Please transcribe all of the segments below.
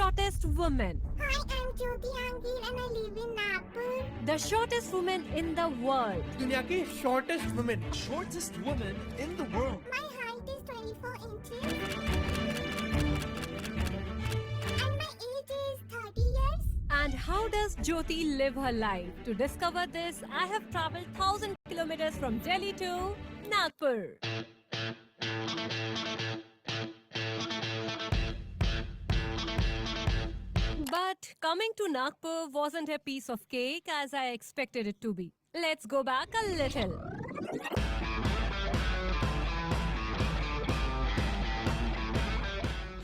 shortest woman. Hi, I'm Jyoti Angil and I live in Nagpur. The shortest woman in the world. दुनिया की shortest woman. Shortest woman in the world. My height is 24 inches. And my age is 30 years. And how does Jyoti live her life? To discover this, I have traveled 1,000 kilometers from Delhi to Nagpur. But coming to Nagpur wasn't a piece of cake as I expected it to be. Let's go back a little.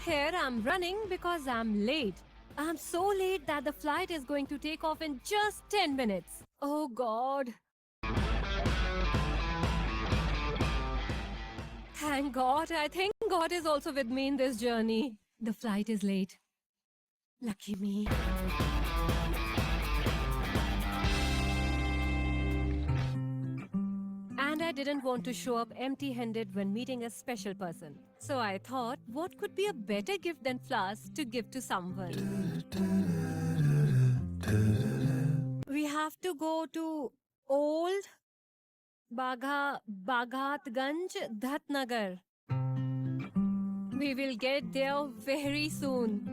Here I'm running because I'm late. I'm so late that the flight is going to take off in just 10 minutes. Oh God. Thank God. I think God is also with me in this journey. The flight is late. Lucky me. And I didn't want to show up empty-handed when meeting a special person. So I thought, what could be a better gift than flowers to give to someone? We have to go to Old Baghatganj, Dhatnagar. We will get there very soon.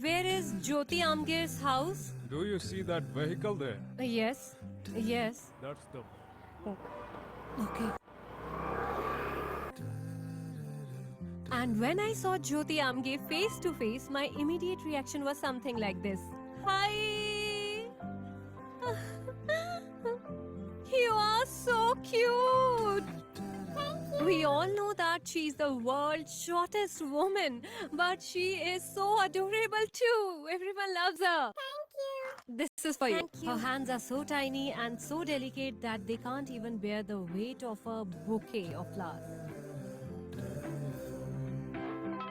Where is Jyoti Amgir's house? Do you see that vehicle there? Yes. Yes. That's the... Okay. And when I saw Jyoti Amge face to face, my immediate reaction was something like this. Hi! You are so cute! We all know that she's the world's shortest woman, but she is so adorable too. Everyone loves her. Thank you. This is for you. Thank you. Her hands are so tiny and so delicate that they can't even bear the weight of a bouquet of flowers.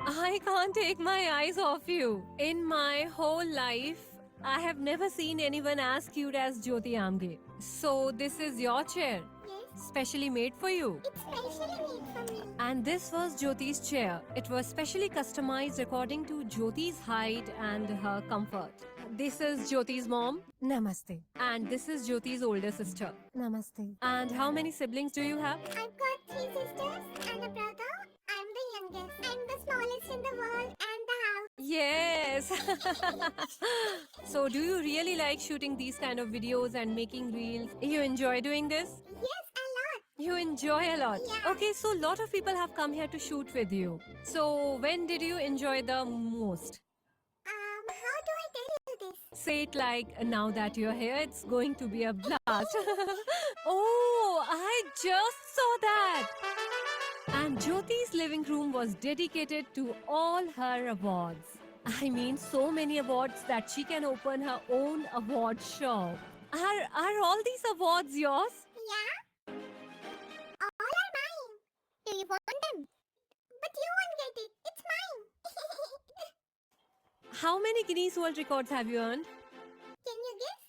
I can't take my eyes off you. In my whole life, I have never seen anyone as cute as Jyoti Amge. So this is your chair, Yes, specially made for you. it's specially made for me. And this was Jyoti's chair. It was specially customized according to Jyoti's height and her comfort. This is Jyoti's mom. Namaste. And this is Jyoti's older sister. Namaste. And how many siblings do you have? I've got 3 sisters and a brother. I'm the youngest. I'm the smallest in the world and the house. Yes. So do you really like shooting these kind of videos and making reels? You enjoy doing this? Yes, a lot. You enjoy a lot. Yeah. Okay, so a lot of people have come here to shoot with you. So when did you enjoy the most? How do I tell you this? Say it like, now that you're here, it's going to be a blast. Oh, I just saw that. And Jyoti's living room was dedicated to all her awards. I mean, so many awards that she can open her own award shop. Are all these awards yours? Yeah? All are mine. Do you want them? But you won't get it. It's mine. How many Guinness World Records have you earned? Can you guess?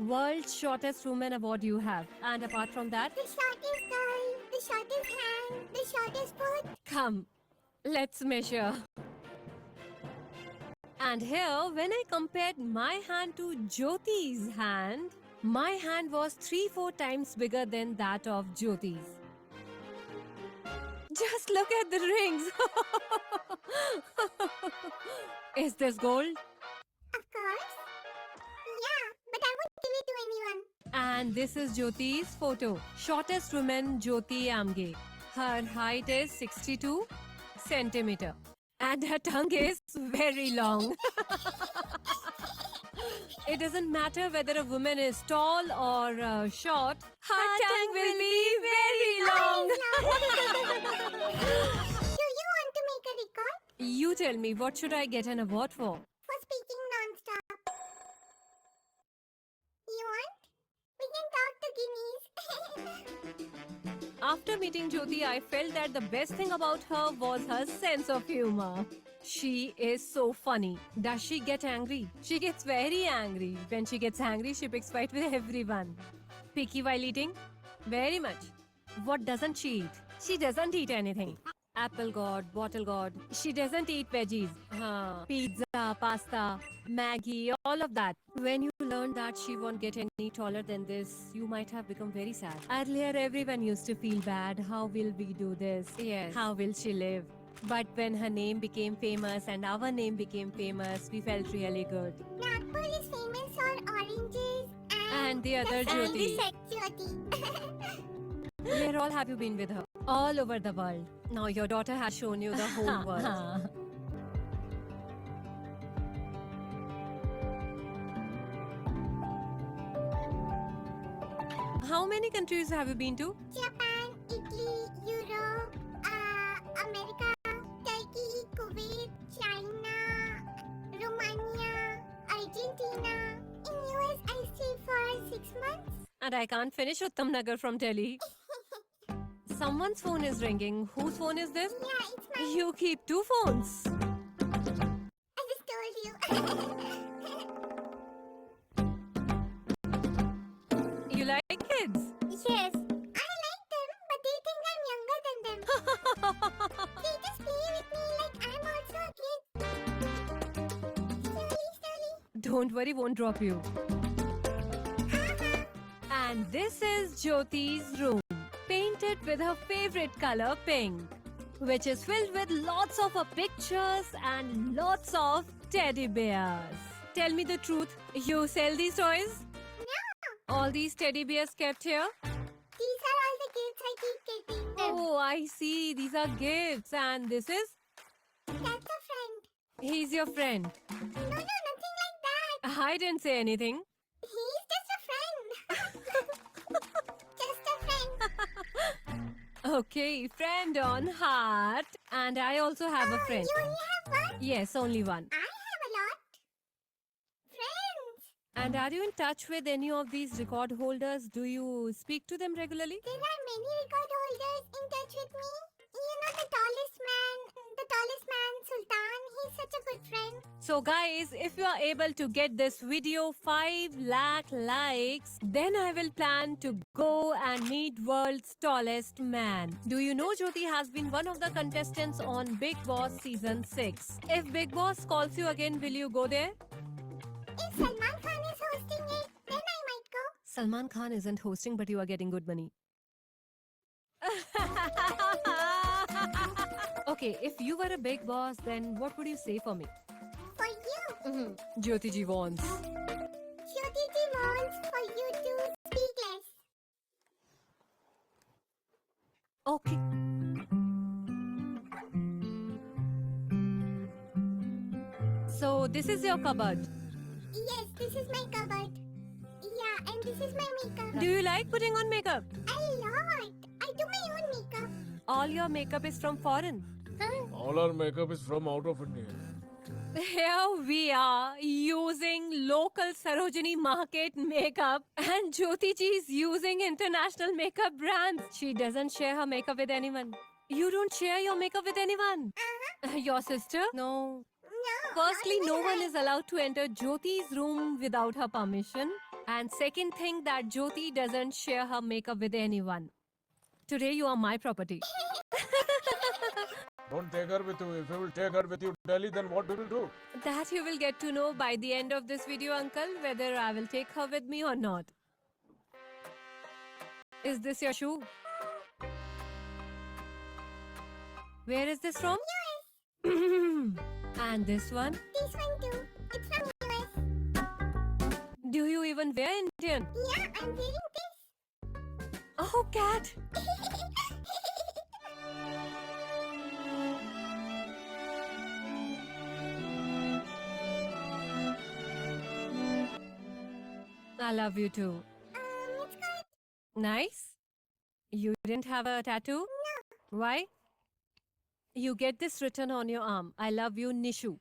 World's Shortest Woman Award you have. And apart from that, The shortest girl, the shortest hand, the shortest foot. come, let's measure. And here, when I compared my hand to Jyoti's hand, my hand was 3-4 times bigger than that of Jyoti's. Just look at the rings. Is this gold? Of course. Yeah, but I won't give it to anyone. And this is Jyoti's photo. Shortest woman, Jyoti Amge. Her height is 62 centimeter. And her tongue is very long. It doesn't matter whether a woman is tall or short. Her tongue will be very long. Do you want to make a record? You tell me, what should I get an award for? For speaking non-stop. You want? We can talk to Guineas. After meeting Jyoti, I felt that the best thing about her was her sense of humor. She is so funny. Does she get angry? She gets very angry. When she gets angry, she picks fight with everyone. Picky while eating? Very much. What doesn't she eat? She doesn't eat anything. Apple God, bottle God. She doesn't eat veggies. Pizza, pasta, Maggie, all of that. When you learn that she won't get any taller than this, you might have become very sad. Earlier, everyone used to feel bad. How will we do this? Yes. How will she live? But when her name became famous and our name became famous, we felt really good. Nagpur is famous for oranges And the other and Jyoti. the set Jyoti. Where all have you been with her? All over the world. Now your daughter has shown you the whole world. How many countries have you been to? Japan, Italy, Europe, America, Turkey, Kuwait, China, Romania, Argentina. In US, I stayed for 6 months. And I can't finish Uttam Nagar from Delhi. Someone's phone is ringing. Whose phone is this? Yeah, it's my. You keep two phones. I just told you. You like kids? Yes, I like them, but they think I'm younger than them. They just play with me like I'm also a kid. Slowly. Don't worry, won't drop you. And this is Jyoti's room, painted with her favorite color pink, which is filled with lots of her pictures and lots of teddy bears. Tell me the truth, you sell these toys? No, All these teddy bears kept here? these are all the gifts I keep getting them. Oh, I see. These are gifts. And this is? That's a friend. He's your friend. No, nothing like that. I didn't say anything. He's just a friend. Just a friend. Okay, friend on heart. And I also have a friend. You only have one? Yes, only one. I have a lot. Friends. And are you in touch with any of these record holders? Do you speak to them regularly? There are many record holders in touch with me. You know the tallest man, Sultan. He's such a good friend. So guys, if you are able to get this video 5 lakh likes, then I will plan to go and meet world's tallest man. Do you know Jyoti has been one of the contestants on Bigg Boss season 6? If Bigg Boss calls you again, will you go there? If Salman Khan is hosting it, then I might go. Salman Khan isn't hosting, but you are getting good money. Okay, if you were a big boss, then what would you say for me? For you. Jyoti ji wants. Jyoti ji wants for you to speak less. Okay. So this is your cupboard. Yes, this is my cupboard. Yeah, and this is my makeup. Do you like putting on makeup? A lot. I do my own makeup. All your makeup is from foreign. All our makeup is from out of India. Here we are using local Sarojini market makeup, and Jyoti ji is using international makeup brands. She doesn't share her makeup with anyone. You don't share your makeup with anyone? Your sister? No. No. Firstly, not no even one her. is allowed to enter Jyoti's room without her permission. And second thing, that Jyoti doesn't share her makeup with anyone. Today you are my property. Don't take her with you. If you will take her with you to Delhi, then what we will do? That you will get to know by the end of this video, uncle, whether I will take her with me or not. Is this your shoe? Where is this from? And this one? This one too. It's from US. Do you even wear Indian? Yeah, I'm wearing this. Oh, cat! I love you too. It's good. Nice? You didn't have a tattoo? No. Why? You get this written on your arm. I love you, Nishu.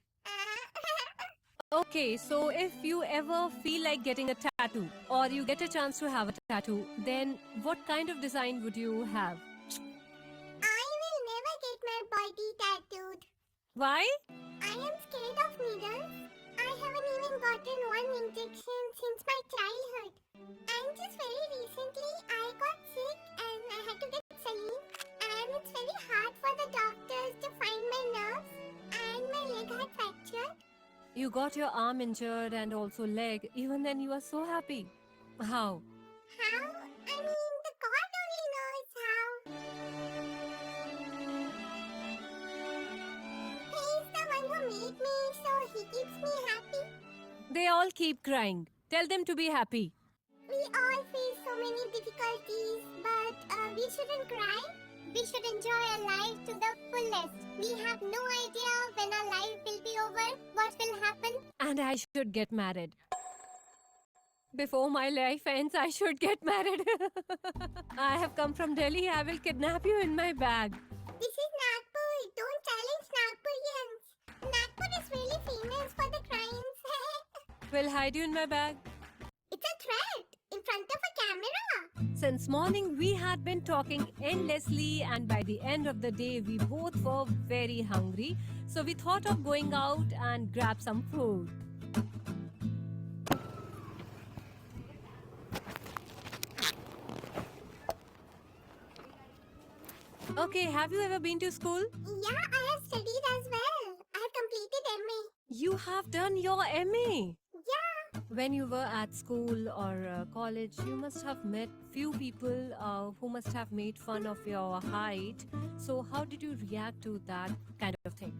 Okay, so if you ever feel like getting a tattoo or you get a chance to have a tattoo, then what kind of design would you have? I will never get my body tattooed. Why? I am scared of needles. I haven't even gotten one injection since my childhood. And just very recently, I got sick and I had to get saline. And and it's very hard for the doctors to find my nerves, and my leg had fractured. You got your arm injured and also leg. Even then, you are so happy. How? How? I mean, the God only knows how. He's the one who made me, so he keeps me happy. They all keep crying. Tell them to be happy. We all face so many difficulties, but we shouldn't cry. We should enjoy our life to the fullest. We have no idea when our life will be over, what will happen. And I should get married. Before my life ends, I should get married. I have come from Delhi. I will kidnap you in my bag. This is Nagpur. Don't challenge Nagpurians. Nagpur is really famous for the crimes. Will hide you in my bag. It's a threat in front of a camera. Since morning, we had been talking endlessly, and by the end of the day, we both were very hungry. So we thought of going out and grab some food. Okay, have you ever been to school? Yeah, I have studied as well. I have completed MA. You have done your MA. Yeah. When you were at school or college, you must have met few people who must have made fun of your height. So how did you react to that kind of thing?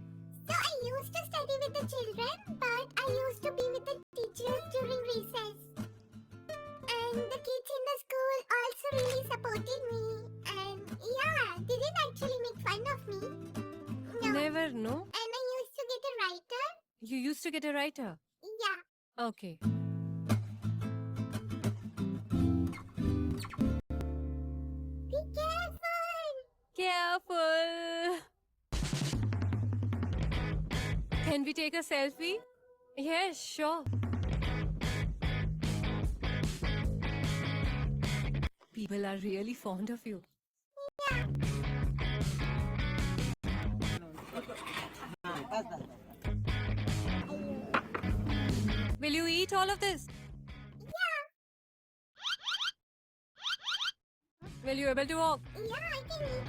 So I used to study with the children, but I used to be with the teachers during recess. And the kids in the school also really supported me. And yeah, they didn't actually make fun of me. No. Never, no? And I used to get a writer. You used to get a writer. Yeah. Okay. Be careful. Careful. Can we take a selfie? Yes, sure. People are really fond of you. Will you eat all of this? Will you able to walk? Yeah, I can eat.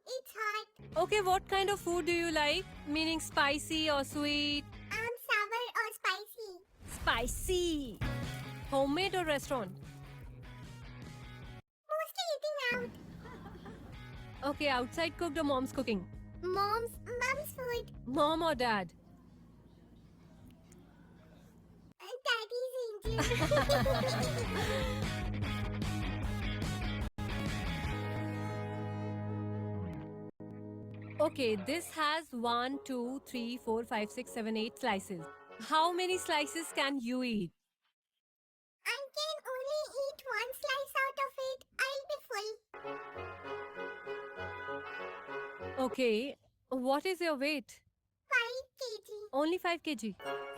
It's hot. Okay, what kind of food do you like? Meaning spicy or sweet? Sour or spicy. Spicy. Homemade or restaurant? Mostly eating out. Okay, outside cooked or mom's cooking? Mom's food. Mom or dad? Daddy's angel. Okay, this has 1, 2, 3, 4, 5, 6, 7, 8 slices. How many slices can you eat? I can only eat one slice out of it. I'll be full. Okay, what is your weight? 5 kg. Only 5 kg. Slowly.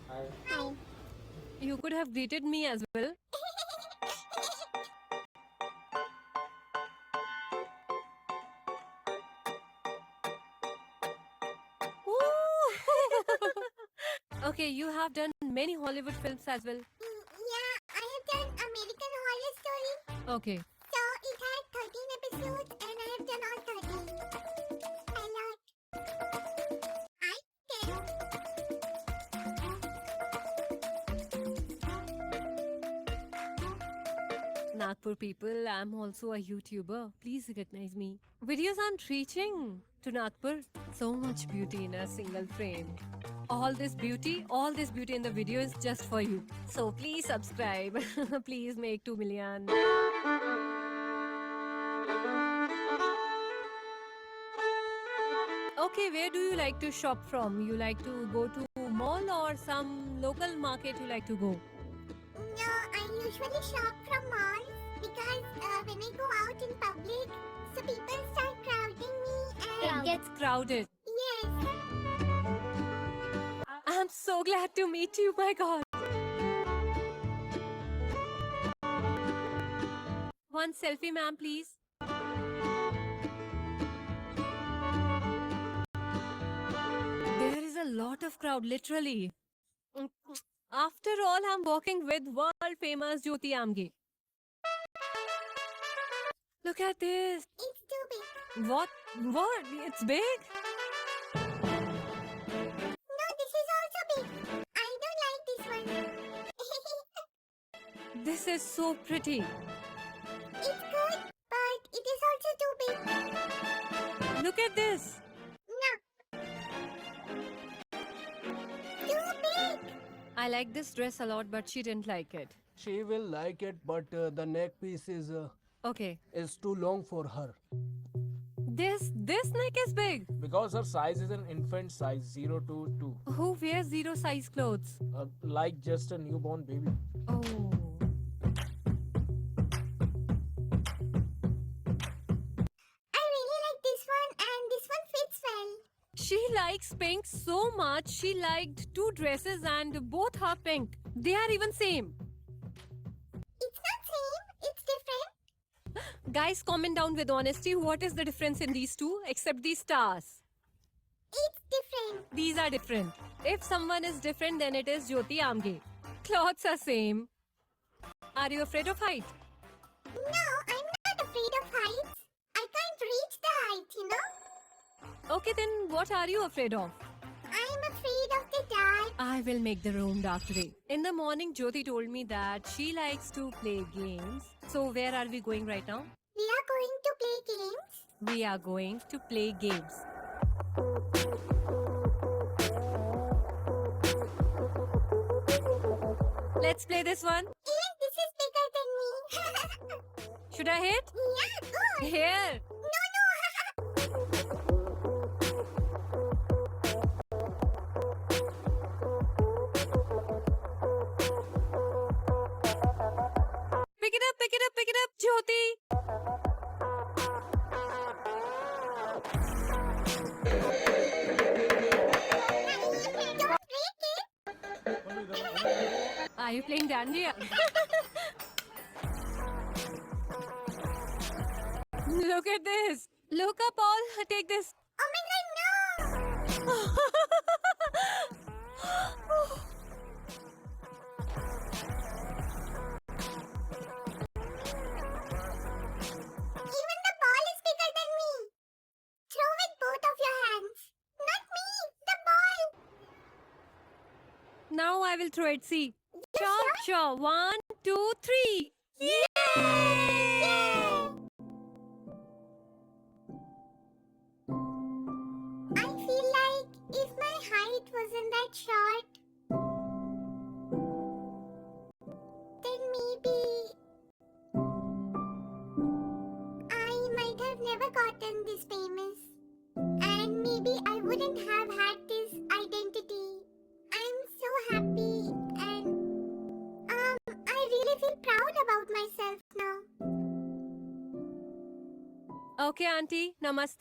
Hi. You could have greeted me as well. Okay, you have done many Hollywood films as well. Yeah, I have done American Horror Story. Okay. So it had 13 episodes and I have done all 13. A lot. I did. Nagpur people, I'm also a YouTuber. Please recognize me. Videos aren't reaching to Nagpur. So much beauty in a single frame. All this beauty in the video is just for you. So please subscribe. Please make 2 million. Okay, where do you like to shop from? You like to go to mall or some local market you like to go? No, I usually shop from malls because when I go out in public, so people start crowding me and It gets crowded. yes. I'm so glad to meet you, my God. One selfie, ma'am, please. There is a lot of crowd, literally. After all, I'm working with world famous Jyoti Amge. Look at this. It's too big. What? What? It's big? No, this is also big. I don't like this one. This is so pretty. It's good, but it is also too big. Look at this. No. Too big. I like this dress a lot, but she didn't like it. She will like it, but the neck piece is Okay. too long for her. This neck is big. Because her size is an infant size, 0 to 2. Who wears zero size clothes? Like just a newborn baby. Oh. I really like this one and this one fits well. She likes pink so much. She liked two dresses and both are pink. They are even same. It's not same, it's different. Guys, comment down with honesty. What is the difference in these two except these stars? It's different. These are different. If someone is different, then it is Jyoti Amge. Clothes are same. Are you afraid of height? No, I'm not afraid of heights. I can't reach the height, you know? Okay, then what are you afraid of? I'm afraid of the dark. I will make the room dark today. In the morning, Jyoti told me that she likes to play games. So where are we going right now? We are going to play games. We are going to play games. Let's play this one. Even this is bigger than me. Should I hit? Yeah, good. Here. No, no. Pick it up, pick it up, pick it up, Jyoti. Don't break it. Are you playing Dandiya? Look at this. Look up all. Take this. Oh my god, no. Even the ball is bigger than me. Throw with both of your hands. Not me, the ball. Now I will throw it. See. You Sure. 1, 2, 3. Yay! I feel like if my height wasn't that short, then maybe I might have never gotten this famous. And maybe I wouldn't have had this identity. I'm so happy and I really feel proud about myself now. Okay, Auntie. Namaste.